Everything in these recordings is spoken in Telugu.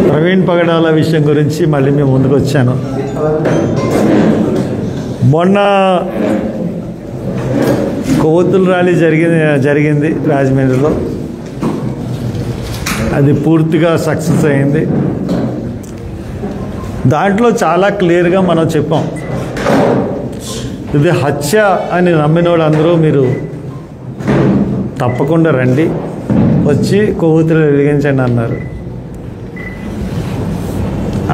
ప్రవీణ్ పగడాల విషయం గురించి మళ్ళీ మేము ముందుకు వచ్చాను. మొన్న కొవ్వొత్తుల ర్యాలీ జరిగింది రాజమండ్రిలో. అది పూర్తిగా సక్సెస్ అయింది. దాంట్లో చాలా క్లియర్గా మనం చెప్పాం, ఇది హత్య అని నమ్మిన వాళ్ళందరూ మీరు తప్పకుండా రండి, వచ్చి కొవ్వొత్తులు వెలిగించండి అన్నారు.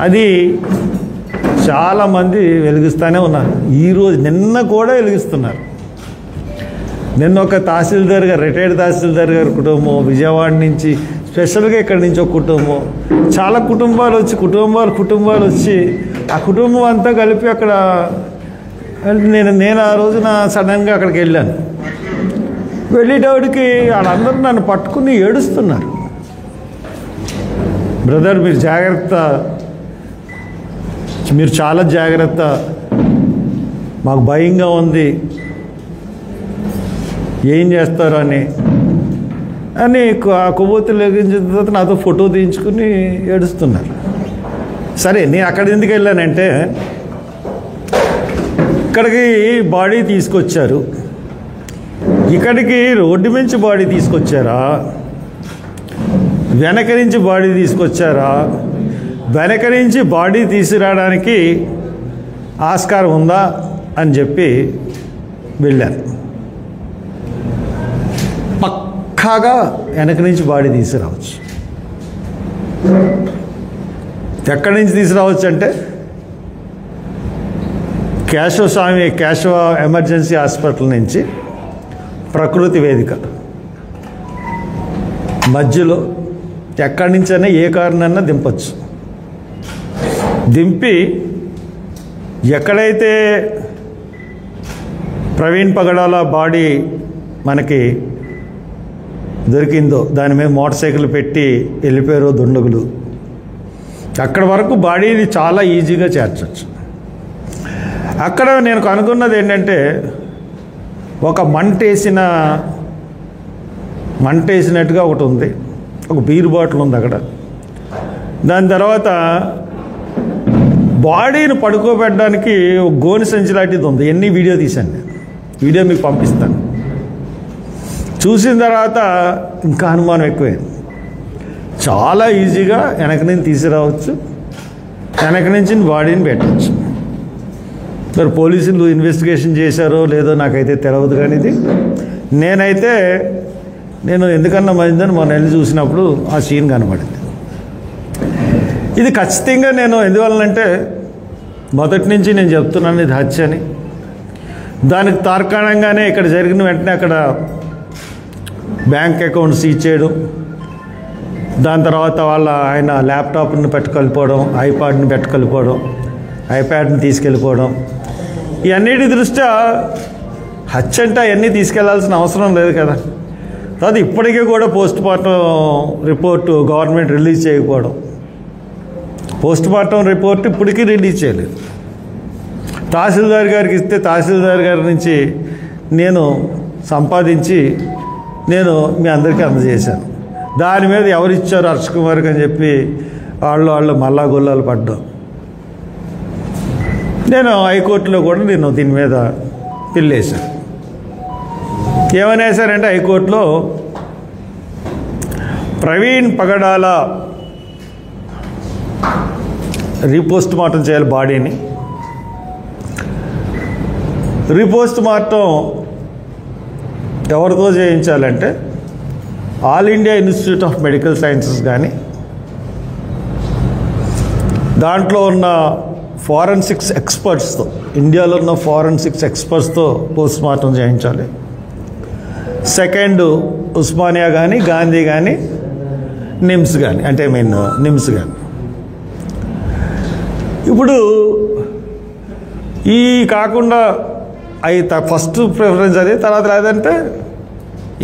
అది చాలామంది వెలిగిస్తూనే ఉన్నారు. ఈరోజు నిన్న కూడా వెలిగిస్తున్నారు. నిన్న ఒక తహసీల్దార్ గారు, రిటైర్డ్ తహసీల్దార్ గారి కుటుంబం, విజయవాడ నుంచి స్పెషల్గా ఇక్కడి నుంచి ఒక కుటుంబం, చాలా కుటుంబాలు వచ్చి ఆ కుటుంబం అంతా కలిపి అక్కడ నేను ఆ రోజున సడన్గా అక్కడికి వెళ్ళాను. వెళ్ళేటప్పటికి వాళ్ళందరూ నన్ను పట్టుకుని ఏడుస్తున్నారు. బ్రదర్ మీరు జాగ్రత్త, మీరు చాలా జాగ్రత్త, మాకు భయంగా ఉంది, ఏం చేస్తారు అని ఆ కొవ్వొత్తులు వెలిగించిన తర్వాత నాతో ఫోటో తీయించుకుని ఏడుస్తున్నారు. సరే నేను అక్కడ ఎందుకు వెళ్ళానంటే, ఇక్కడికి బాడీ తీసుకొచ్చారు, ఇక్కడికి రోడ్డు నుంచి బాడీ తీసుకొచ్చారా, వెనక నుంచి బాడీ తీసుకొచ్చారా, వెనక నుంచి బాడీ తీసుకురావడానికి ఆస్కారం ఉందా అని చెప్పి వెళ్ళాను. పక్కాగా వెనక నుంచి బాడీ తీసుకురావచ్చు. ఎక్కడి నుంచి తీసుకురావచ్చు అంటే, కేశవ ఎమర్జెన్సీ హాస్పిటల్ నుంచి ప్రకృతి వేదిక మధ్యలో ఎక్కడి నుంచైనా ఏ కారణన్నా దింపచ్చు. దింపి ఎక్కడైతే ప్రవీణ్ పగడాల బాడీ మనకి దొరికిందో దాని మీద మోటార్ సైకిల్ పెట్టి వెళ్ళిపోయారు దుండగులు, అక్కడ వరకు బాడీని చాలా ఈజీగా చేర్చచ్చు. అక్కడ నేను కనుగొన్నది ఏంటంటే, ఒక మంటేసినట్టుగా ఒకటి ఉంది, ఒక బీర్ బాటిల్ ఉంది అక్కడ. దాని తర్వాత బాడీని పడుకోబెట్టడానికి ఒక గోని సంచి లాంటిది ఉంది. ఎన్ని వీడియో తీశాను నేను, వీడియో మీకు పంపిస్తాను. చూసిన తర్వాత ఇంకా అనుమానం ఎక్కువైంది. చాలా ఈజీగా వెనక నుంచి తీసుకురావచ్చు, వెనక నుంచి బాడీని పెట్టచ్చు. మరి పోలీసులు ఇన్వెస్టిగేషన్ చేశారో లేదో నాకైతే తెలియదు, కానీ ఇది నేను ఎందుకన్నా మంచిదని మొన్న వెళ్ళి చూసినప్పుడు ఆ సీన్ కనబడింది. ఇది ఖచ్చితంగా నేను ఎందువలనంటే, మొదటి నుంచి నేను చెప్తున్నాను ఇది హత్య అని. దానికి తార్కాణంగానే ఇక్కడ జరిగిన వెంటనే అక్కడ బ్యాంక్ అకౌంట్ సీజ్ చేయడం, దాని తర్వాత ఆయన ల్యాప్టాప్ని పెట్టుకెళ్ళిపోవడం, ఐప్యాడ్ని తీసుకెళ్ళిపోవడం, ఇవన్నిటి దృష్ట్యా హత్య అంటే అవన్నీ తీసుకెళ్లాల్సిన అవసరం లేదు కదా. తర్వాత ఇప్పటికీ కూడా post mortem report government release చేయకపోవడం, పోస్ట్ మార్టం రిపోర్ట్ ఇప్పటికీ రిలీజ్ చేయలేదు. తహసీల్దార్ గారికి ఇస్తే తహసీల్దార్ గారి నుంచి నేను సంపాదించి మీ అందరికీ అందజేశాను. దాని మీద ఎవరిచ్చారు హర్ష్ కుమార్కి అని చెప్పి వాళ్ళు మళ్ళా గొల్లాలు పడ్డాం. నేను హైకోర్టులో కూడా దీని మీద పిల్లేశాను. ఏమని వేశారంటే, హైకోర్టులో ప్రవీణ్ పగడాల రీపోస్ట్ మార్టం చేయాలి బాడీని. రీపోస్ట్ మార్టం ఎవరితో చేయించాలంటే, all India institute of medical sciences కానీ దాంట్లో ఉన్న ఫారెన్సిక్స్ ఎక్స్పర్ట్స్తో, ఇండియాలో ఉన్న ఫారెన్సిక్స్ ఎక్స్పర్ట్స్తో పోస్ట్ మార్టం చేయించాలి. సెకండ్ ఉస్మానియా కానీ, గాంధీ కానీ, నిమ్స్ కానీ, నిమ్స్ కానీ. ఇప్పుడు ఈ కాకుండా ఫస్ట్ ప్రిఫరెన్స్ అది, తర్వాత లేదంటే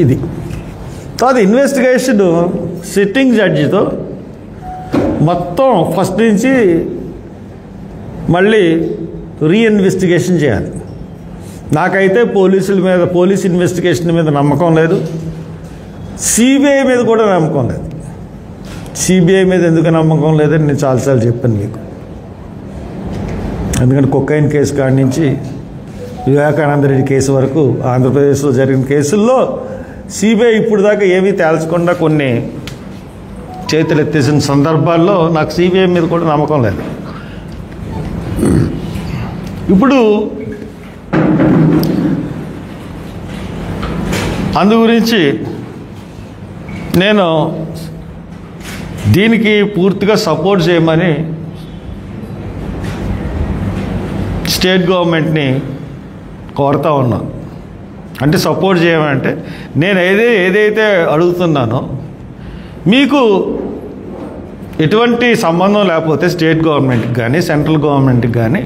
ఇది. తర్వాత ఇన్వెస్టిగేషన్ సిట్టింగ్ జడ్జితో మొత్తం ఫస్ట్ నుంచి మళ్ళీ రీఇన్వెస్టిగేషన్ చేయాలి. నాకైతే పోలీస్ ఇన్వెస్టిగేషన్ మీద నమ్మకం లేదు, సిబిఐ మీద కూడా నమ్మకం లేదు. సిబిఐ మీద ఎందుకు నమ్మకం లేదని నేను చాలాసార్లు చెప్పాను మీకు. ఎందుకంటే కొకైన్ కేసు కాడి నుంచి వివేకానంద రెడ్డి కేసు వరకు ఆంధ్రప్రదేశ్లో జరిగిన కేసుల్లో సిబిఐ ఇప్పుడు దాకా ఏమీ తేల్చకుండా కొన్ని చేతులు ఎత్తేసిన సందర్భాల్లో నాకు సిబిఐ మీద కూడా నమ్మకం లేదు. ఇప్పుడు అందు గురించి నేను దీనికి పూర్తిగా సపోర్ట్ చేయమని స్టేట్ గవర్నమెంట్ని కోరుతా ఉన్నాను. అంటే సపోర్ట్ చేయమంటే నేను ఏదైతే అడుగుతున్నానో మీకు ఎటువంటి సంబంధం లేకపోతే స్టేట్ గవర్నమెంట్కి కానీ సెంట్రల్ గవర్నమెంట్కి కానీ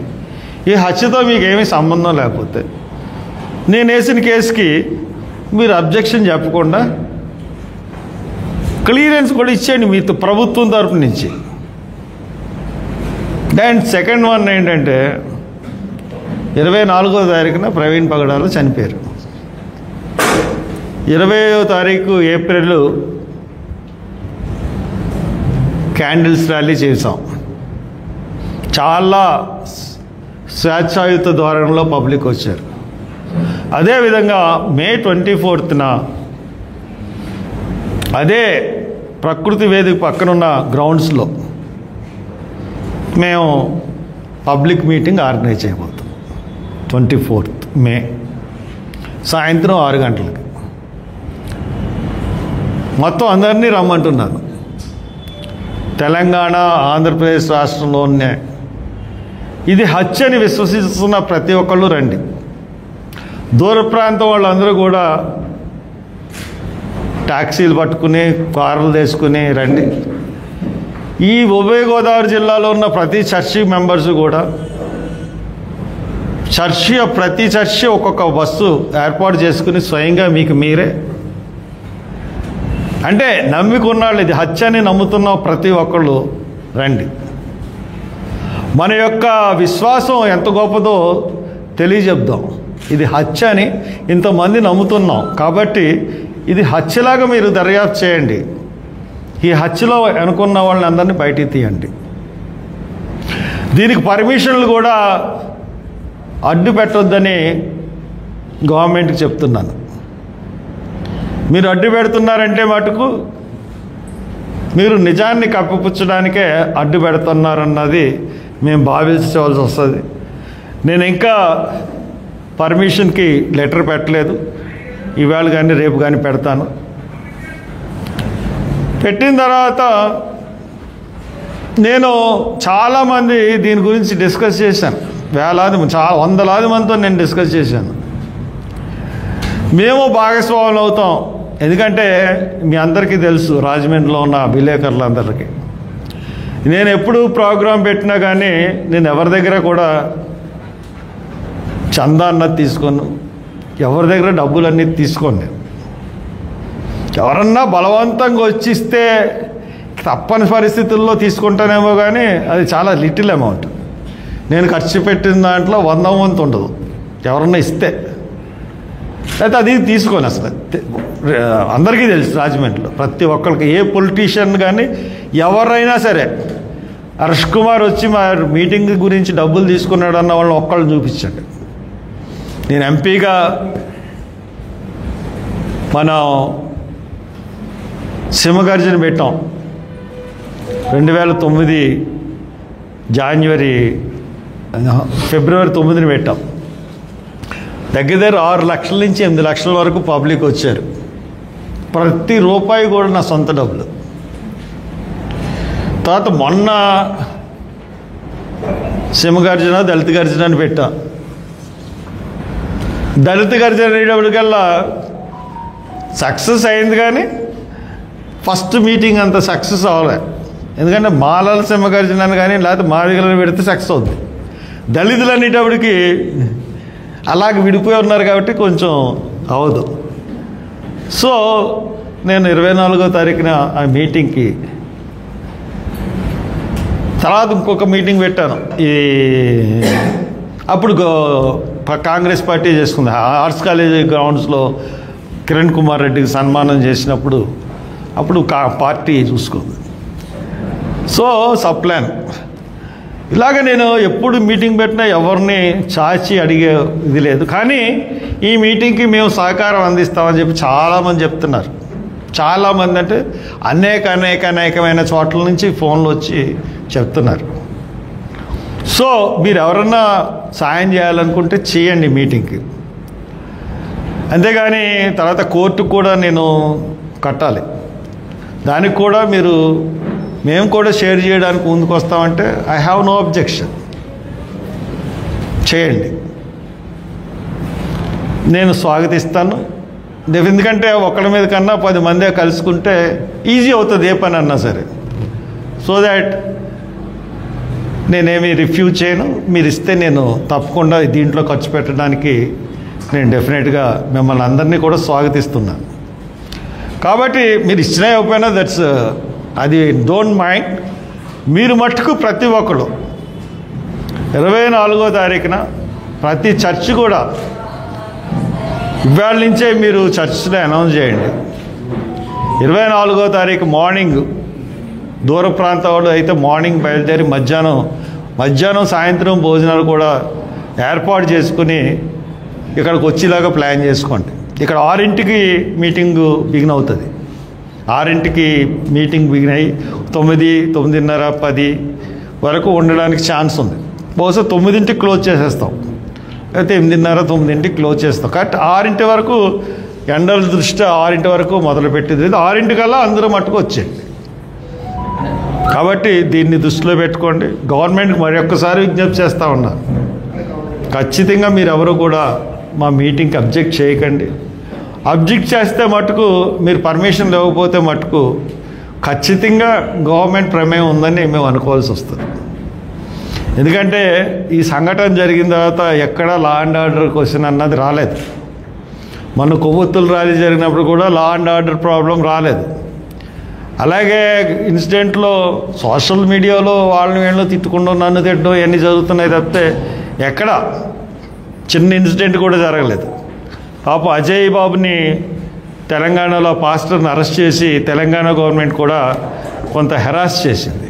ఈ హత్యతో మీకు ఏమీ సంబంధం లేకపోతే నేను వేసిన కేసుకి మీరు అబ్జెక్షన్ చెప్పకుండా క్లియరెన్స్ కూడా ఇచ్చేయండి మీతో ప్రభుత్వం తరపు నుంచి. అండ్ సెకండ్ వన్ ఏంటంటే 24వ తారీఖున ప్రవీణ్ పగడాలు చనిపోయారు. 20వ తారీఖు ఏప్రిల్ క్యాండిల్స్ ర్యాలీ చేసాం. చాలా స్వేచ్ఛాయుత ధోరణిలో పబ్లిక్ వచ్చారు. అదేవిధంగా మే 24న అదే ప్రకృతి వేదిక పక్కనున్న గ్రౌండ్స్లో మేము పబ్లిక్ మీటింగ్ ఆర్గనైజ్ చేయబోతున్నాం. 24th మే సాయంత్రం 6 గంటలకి మొత్తం అందరినీ రమ్మంటున్నాను. తెలంగాణ ఆంధ్రప్రదేశ్ రాష్ట్రంలోనే ఇది హత్యని విశ్వసిస్తున్న ప్రతి ఒక్కళ్ళు రండి. దూర ప్రాంతం వాళ్ళందరూ కూడా ట్యాక్సీలు పట్టుకుని కార్లు తీసుకుని రండి. ఈ ఉభయ గోదావరి జిల్లాలో ఉన్న ప్రతి చర్చి మెంబర్స్ కూడా ప్రతి చర్చి ఒక్కొక్క బస్సు ఏర్పాటు చేసుకుని స్వయంగా మీకు మీరే అంటే నమ్మికున్నాళ్ళు ఇది హత్యని నమ్ముతున్న ప్రతి ఒక్కళ్ళు రండి. మన యొక్క విశ్వాసం ఎంత గొప్పదో తెలియజెప్దాం. ఇది హత్య అని ఇంతమంది నమ్ముతున్నాం కాబట్టి ఇది హత్యలాగా మీరు దర్యాప్తు చేయండి. ఈ హత్యలో అనుకున్న వాళ్ళని అందరినీ బయటికి తీయండి. దీనికి పర్మిషన్లు కూడా అడ్డు పెట్టొద్దని గవర్నమెంట్కి చెప్తున్నాను. మీరు అడ్డు పెడుతున్నారంటే మటుకు మీరు నిజాన్ని కప్పిపుచ్చడానికే అడ్డు పెడుతున్నారన్నది మేము భావించవలసి వస్తుంది. నేను ఇంకా పర్మిషన్కి లెటర్ పెట్టలేదు. ఇవాళ కానీ రేపు కానీ పెడతాను. పెట్టిన తర్వాత నేను చాలామంది దీని గురించి డిస్కస్ చేశాను. వందలాది మందితో నేను డిస్కస్ చేశాను. మేము భాగస్వాములు అవుతాం. ఎందుకంటే మీ అందరికీ తెలుసు, రాజమండ్రిలో ఉన్న విలేకరులందరికీ నేను ఎప్పుడు ప్రోగ్రాం పెట్టినా కానీ నేను ఎవరి దగ్గర కూడా చందా అన్నది తీసుకోను, ఎవరి దగ్గర డబ్బులన్నీ తీసుకోండి. ఎవరన్నా బలవంతంగా వచ్చిస్తే తప్పని పరిస్థితుల్లో తీసుకుంటానేమో కానీ అది చాలా లిటిల్ అమౌంట్. నేను ఖర్చు పెట్టిన దాంట్లో 100వ వంతు ఉండదు. ఎవరన్నా ఇస్తే అయితే అది తీసుకోను. అసలు అందరికీ తెలుసు రాజమండ్రిలో ప్రతి ఒక్కరికి, ఏ పొలిటీషియన్ కానీ ఎవరైనా సరే హర్ష్ కుమార్ వచ్చి మా మీటింగ్ గురించి డబ్బులు తీసుకున్నాడు అన్న వాళ్ళని ఒక్కళ్ళు చూపించండి. నేను ఎంపీగా మనం సింహగర్జన పెట్టాం 2009 ఫిబ్రవరి 9ని పెట్టాం. దగ్గర 6 లక్షల నుంచి 8 లక్షల వరకు పబ్లిక్ వచ్చారు. ప్రతి రూపాయి కూడా నా సొంత డబ్బులు. తర్వాత మొన్న సింహగర్జన దళిత గర్జన అని పెట్టాం. దళిత గర్జన అనేటప్పటికల్లా సక్సెస్ అయింది కానీ ఫస్ట్ మీటింగ్ అంత సక్సెస్ అవ్వలే. ఎందుకంటే మాలల సింహగర్జన కానీ లేకపోతే మాదిగలను పెడితే సక్సెస్ అవుద్ది. దళితులు అనేటప్పటికి అలాగే విడిపోయి ఉన్నారు కాబట్టి కొంచెం అవదు. సో నేను 24వ తారీఖున ఆ మీటింగ్కి తర్వాత ఇంకొక మీటింగ్ పెట్టాను. అప్పుడు కాంగ్రెస్ పార్టీ చేసుకుంది. ఆర్ట్స్ కాలేజీ గ్రౌండ్స్లో కిరణ్ కుమార్ రెడ్డికి సన్మానం చేసినప్పుడు అప్పుడు పార్టీ చూసుకుంది. సో సబ్ ప్లాన్ ఇలాగ నేను ఎప్పుడు మీటింగ్ పెట్టినా ఎవరిని చాచి అడిగే ఇది లేదు. కానీ ఈ మీటింగ్కి మేము సహకారం అందిస్తామని చెప్పి చాలామంది చెప్తున్నారు. చాలామంది అంటే అనేకమైన చోట్ల నుంచి ఫోన్లు వచ్చి చెప్తున్నారు. సో మీరు ఎవరన్నా సాయం చేయాలనుకుంటే చేయండి మీటింగ్కి. అంతేగాని తర్వాత కోర్టుకు కూడా నేను కట్టాలి, దానికి కూడా మేము కూడా షేర్ చేయడానికి ముందుకు వస్తామంటే ఐ హ్యావ్ నో అబ్జెక్షన్, చేయండి, నేను స్వాగతిస్తాను. ఎందుకంటే ఒకళ్ళ మీద కన్నా 10 మందే కలుసుకుంటే ఈజీ అవుతుంది ఏ పని అన్నా సరే. సో దాట్ నేనేమి రిఫ్యూజ్ చేయను. మీరు ఇస్తే నేను తప్పకుండా దీంట్లో ఖర్చు పెట్టడానికి నేను డెఫినెట్గా మిమ్మల్ని అందరినీ కూడా స్వాగతిస్తున్నాను. కాబట్టి మీరు ఇచ్చినా ఇవ్వకపోయినా అది డోంట్ మైండ్. మీరు మట్టుకు ప్రతి ఒక్కరు 24వ తారీఖున ప్రతి చర్చ్ కూడా ఇవాళ నుంచే మీరు చర్చ్లో అనౌన్స్ చేయండి. 24వ తారీఖు మార్నింగ్ దూర ప్రాంత వాళ్ళు అయితే మార్నింగ్ బయలుదేరి మధ్యాహ్నం సాయంత్రం భోజనాలు కూడా ఏర్పాటు చేసుకుని ఇక్కడికి వచ్చేలాగా ప్లాన్ చేసుకోండి. ఇక్కడ 6ంటికి మీటింగు బిగిన్ అవుతుంది. 6ంటికి మీటింగ్ బిగిన్ అయ్యి 9, 9:30, 10 వరకు ఉండడానికి ఛాన్స్ ఉంది. బహుశా 9ంటికి క్లోజ్ చేసేస్తాం, అయితే 8:30, 9ంటికి క్లోజ్ చేస్తాం. కాబట్టి 6ంటి వరకు ఎండల దృష్ట్యా 6ంటి వరకు మొదలుపెట్టేది. 6ంటికల్లా అందరూ మట్టుకు వచ్చేయండి. కాబట్టి దీన్ని దృష్టిలో పెట్టుకోండి. గవర్నమెంట్కి మరొక్కసారి విజ్ఞప్తి చేస్తూ ఉన్నా, ఖచ్చితంగా మీరు ఎవరు కూడా మా మీటింగ్కి అబ్జెక్ట్ చేయకండి. అబ్జెక్ట్ చేస్తే మటుకు మీరు పర్మిషన్ లేకపోతే మటుకు ఖచ్చితంగా గవర్నమెంట్ ప్రమేయం ఉందని మేము అనుకోవాల్సి వస్తుంది. ఎందుకంటే ఈ సంఘటన జరిగిన తర్వాత ఎక్కడ లా అండ్ ఆర్డర్ క్వశ్చన్ అన్నది రాలేదు. మన కొవ్వొత్తుల ర్యాలీ జరిగినప్పుడు కూడా లా అండ్ ఆర్డర్ ప్రాబ్లం రాలేదు. అలాగే ఇన్సిడెంట్లో సోషల్ మీడియాలో వీళ్ళని తిట్టుకుంటూ నన్ను తిట్టడం ఇవన్నీ జరుగుతున్నాయి తప్పితే ఎక్కడ చిన్న ఇన్సిడెంట్ కూడా జరగలేదు. పాపం అజయ్ బాబుని తెలంగాణలో పాస్టర్ని అరెస్ట్ చేసి తెలంగాణ గవర్నమెంట్ కూడా కొంత హెరాస్ చేసింది.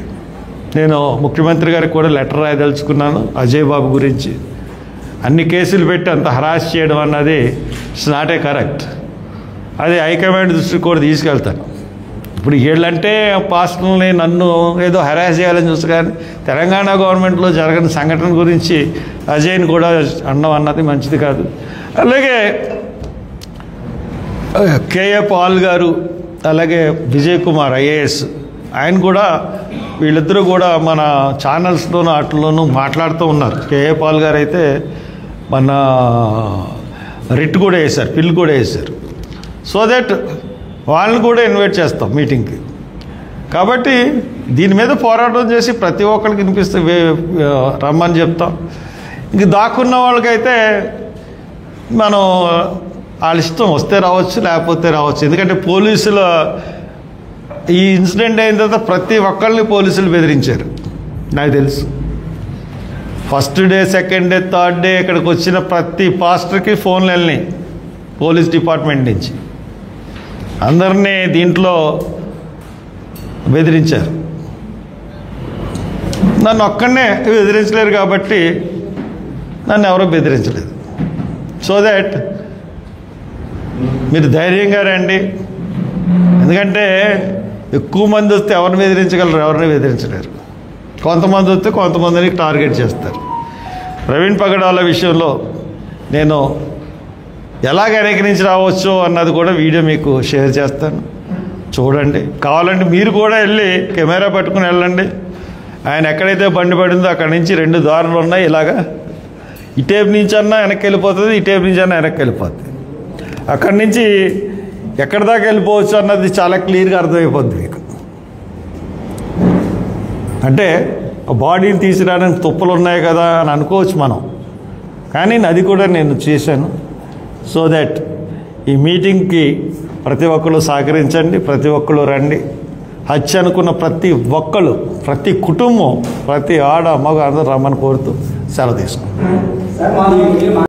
నేను ముఖ్యమంత్రి గారికి కూడా లెటర్ రాయదలుచుకున్నాను అజయ్ బాబు గురించి. అన్ని కేసులు పెట్టి అంత హెరాస్ చేయడం అన్నది ఇట్స్ నాట్ ఏ కరెక్ట్. అది హైకమాండ్ దృష్టికి కూడా తీసుకెళ్తాను. ఇప్పుడు వీళ్ళంటే పాస్టర్ని నన్ను ఏదో హెరాస్ చేయాలని చూస్తే కానీ తెలంగాణ గవర్నమెంట్లో జరగని సంఘటన గురించి అజయ్ని కూడా అనడం అన్నది మంచిది కాదు. అలాగే కేఏ పాల్ గారు, అలాగే విజయ్ కుమార్ ఐఏఎస్, ఆయన కూడా వీళ్ళిద్దరూ కూడా మన ఛానల్స్లోనూ వాటిల్లోనూ మాట్లాడుతూ ఉన్నారు. కేఏ పాల్ గారు అయితే మన రిట్ కూడా వేశారు, పిల్ కూడా వేశారు. సో దట్ వాళ్ళని కూడా ఇన్వైట్ చేస్తాం మీటింగ్కి. కాబట్టి దీని మీద పోరాటం చేసి ప్రతి ఒక్కరికి వినిపిస్తే రమ్మని చెప్తాం. ఇంక దాక్కున్న వాళ్ళకైతే మనం వాళ్ళ ఇష్టం, వస్తే రావచ్చు లేకపోతే రావచ్చు. ఎందుకంటే పోలీసుల ఈ ఇన్సిడెంట్ అయిన తర్వాత ప్రతి ఒక్కరిని పోలీసులు బెదిరించారు నాకు తెలుసు. First day, second day, third day ఇక్కడికి వచ్చిన ప్రతి పాస్టర్కి ఫోన్లు వెళ్ళినాయి పోలీస్ డిపార్ట్మెంట్ నుంచి. అందరినీ దీంట్లో బెదిరించారు. నన్ను ఒక్కడనే బెదిరించలేరు కాబట్టి నన్ను ఎవరో బెదిరించలేదు. సో దాట్ మీరు ధైర్యంగా రండి. ఎందుకంటే ఎక్కువ మంది వస్తే ఎవరిని బెదిరించగలరు, ఎవరిని బెదిరించలేరు. కొంతమంది వస్తే కొంతమందిని టార్గెట్ చేస్తారు. ప్రవీణ్ పగడాల విషయంలో నేను ఎలాగ వెనక నుంచి రావచ్చో అన్నది కూడా వీడియో మీకు షేర్ చేస్తాను, చూడండి. కావాలంటే మీరు కూడా వెళ్ళి కెమెరా పట్టుకుని వెళ్ళండి. ఆయన ఎక్కడైతే బండి పడిందో అక్కడి నుంచి 2 దారులు ఉన్నాయి. ఇలాగా ఇటేపు నుంచి అన్నా వెనక్కి వెళ్ళిపోతుంది, ఇటేపు నుంచి అన్నా వెనక్కి వెళ్ళిపోతుంది. అక్కడి నుంచి ఎక్కడి దాకా వెళ్ళిపోవచ్చు అన్నది చాలా క్లియర్గా అర్థమైపోద్ది మీకు. అంటే బాడీని తీసుకురావడానికి తుప్పలు ఉన్నాయి కదా అని అనుకోవచ్చు మనం, కానీ అది కూడా నేను చేశాను. సో దట్ ఈ మీటింగ్కి ప్రతి ఒక్కరు సహకరించండి, ప్రతి ఒక్కరు రండి. హత్య అనుకున్న ప్రతి ఒక్కరు, ప్రతి కుటుంబం, ప్రతి ఆడ మగ అందరూ రమ్మని కోరుతూ సెలవు తీసుకుంటాం.